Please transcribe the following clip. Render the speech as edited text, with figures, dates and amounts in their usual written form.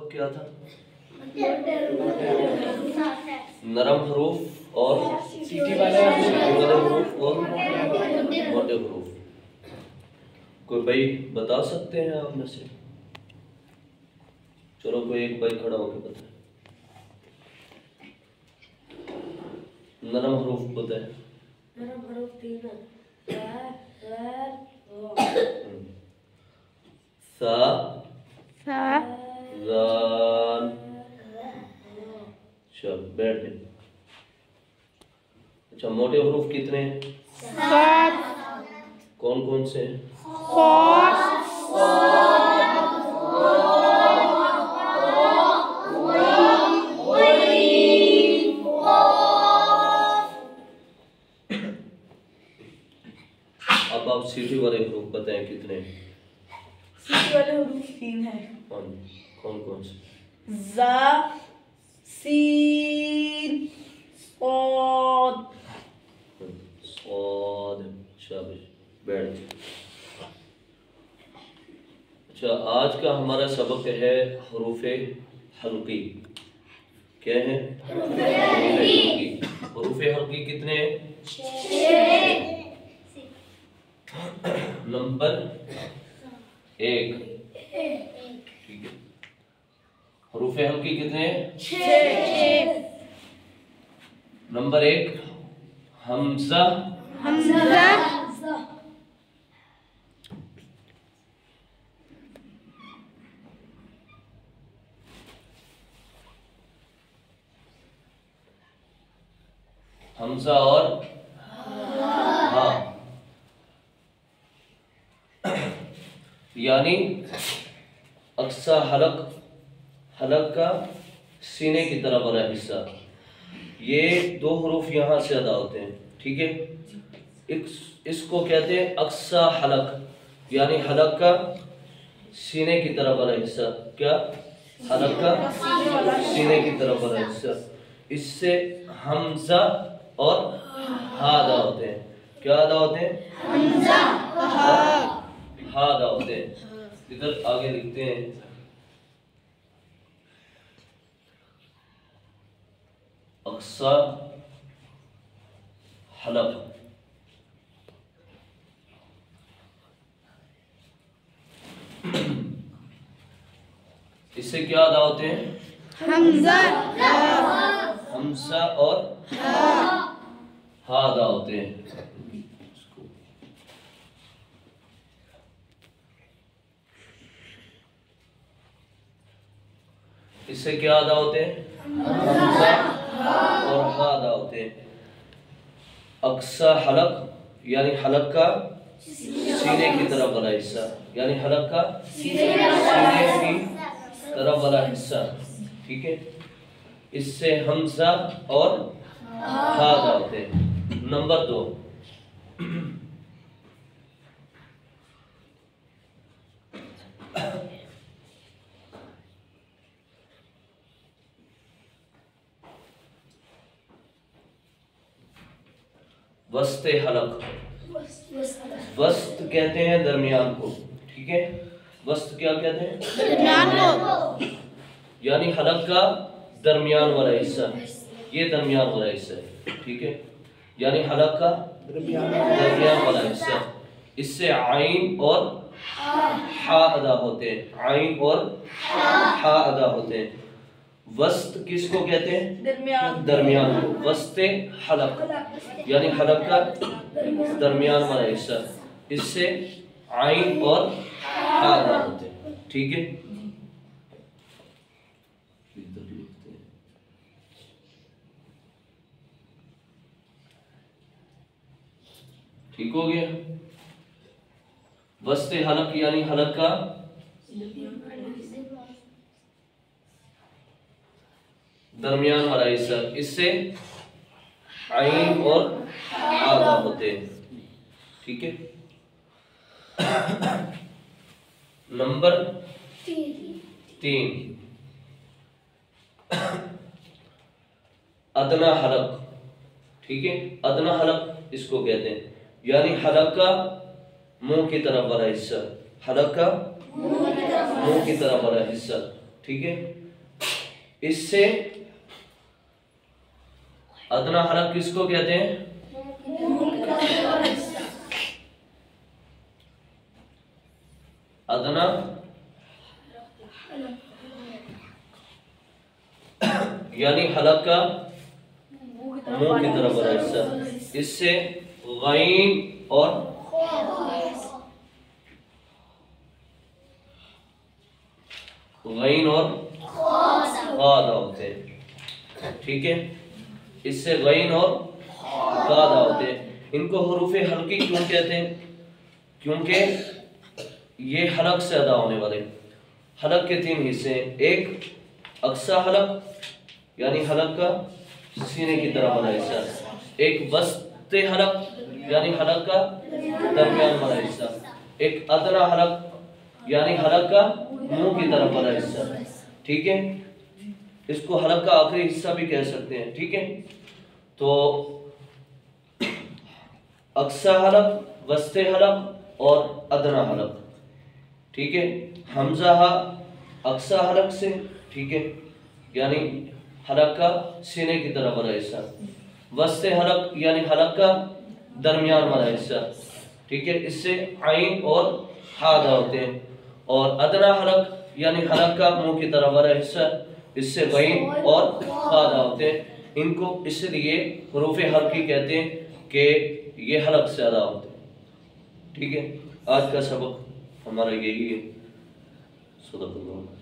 سبق کیا تھا؟ نرم حروف اور سیٹی والے حروف اور موٹے حروف. کوئی بھائی بتا سکتے ہیں آپ میں سے؟ چلو کوئی ایک بھائی کھڑا ہو کے بتائیں. نرم حروف بتائیں. نرم حروف تین ہیں. سا زال. اچھا بیٹھ جائیں. اچھا موٹے حروف کتنے ہیں؟ کون کون سے ہیں؟ اب آپ سیٹی والے حروف بتائیں کتنے ہیں؟ سیٹی والے حروف تین ہیں. کون کون سے؟ زا، سین، صاد. صاد. شاباش بیٹھ جائیں. اچھا آج کا ہمارا سبق ہے حروف حلقی. کیا ہے؟ حروف حلقی. حروف حلقی کتنے ہیں؟ 6. نمبر 1. ٹھیک ہے. حروف حلقی کتنے ہیں؟ 6. نمبر 1 حمزہ. حمزہ اور ہاں یعنی اقصی حلق کا سینے کی طرف والا حصہ. یہ دو حروف یہاں سے ادا ہوتے ہیں. ٹھیک ہے. اس کو کہتے ہیں اقصی حلق یعنی حلق کا سینے کی طرف والا حصہ. کیا؟ حلق کا سینے کی طرف والا حصہ. اس سے حمزہ اور ہا ادا ہوتے ہیں. کیا ادا ہوتے ہیں؟ حمزہ ہا ادا ہوتے ہیں. ادھر آگے لکھتے ہیں اقصی حلق. اس سے کیا ادا ہوتے ہیں؟ حمزہ اور ہا ادا ہوتے ہیں. اس سے کیا ادا ہوتے ہیں؟ حمزہ اور ہا ادا ہوتے ہیں. اقصی حلق یعنی حلق کا سینے کی طرف والا حصہ یعنی حلق کا سینے کی طرف والا حصہ. ٹھیک ہے. اس سے حمزہ اور ہا ادا ہوتے ہیں. نمبر 2 وسط حلق. وسط کہتے ہیں درمیان کو. ٹھیک ہے. وسط کیا کہتے ہیں؟ درمیان کو. یعنی حلق کا درمیان والا حصہ. یہ درمیان والا حصہ ہے. ٹھیک ہے. یعنی حلق کا درمیان والا حصہ. اس سے عین اور ہا ادا ہوتے ہیں. عین اور ہا ادا ہوتے ہیں. وسط کس کو کہتے ہیں؟ درمیان کو. وسط حلق یعنی حلق کا درمیان والا حصہ. اس سے عین اور ہا ادا ہوتے ہیں. ٹھیک ہے. ٹھیک ہو گیا. وسط حلق یعنی حلق کا درمیان والا حصہ. اس سے عین اور آدھا ہوتے ہیں. ٹھیک ہے. نمبر 3 ادنا حلق. ٹھیک ہے. ادنا حلق اس کو کہتے ہیں یعنی حلق کا منہ کی طرف والا حصہ. حلق کا منہ کی طرف والا حصہ. ٹھیک ہے، اس سے ادنا حلق کس کو کہتے ہیں؟ ادنا یعنی حلق کا منہ کی طرف بڑا حصہ، اس سے غین اور قادا ہوتے ہیں، ٹھیک ہے، اس سے غین اور قادا ہوتے ہیں۔ ان کو حروف حلقی کیوں کہتے ہیں؟ کیونکہ یہ حلق سے ادا ہونے والے، حلق کے تین حصے ہیں، ایک اقصی حلق یعنی حلق کا سینے کی طرف والا حصہ، ایک وسط حلق یعنی حلق کا درمیان والا حصہ، ایک ادنا حلق یعنی حلق کا منہ کی طرف والا حصہ، ٹھیک ہے، اس کو حلق کا آخری حصہ بھی کہہ سکتے ہیں، ٹھیک ہے۔ تو اقصی حلق، وسط حلق اور ادنا حلق، ٹھیک ہے، حمزہ اقصی حلق سے، ٹھیک ہے، یعنی حلق کا سینے کی طرف والا حصہ، وسط حلق یعنی حلق کا درمیان والا حصہ، ٹھیک ہے، اس سے عین اور حادا ہوتے ہیں، اور ادنا حلق یعنی حلق کا منہ کی طرف والا حصہ، اس سے غین اور قادا ہوتے ہیں۔ ان کو اس لیے حروف حلقی کہتے ہیں کہ یہ حلق سے ادا ہوتے ہیں، ٹھیک ہے۔ آج کا سبق ہمارا یہی ہے۔ صدق اللہ۔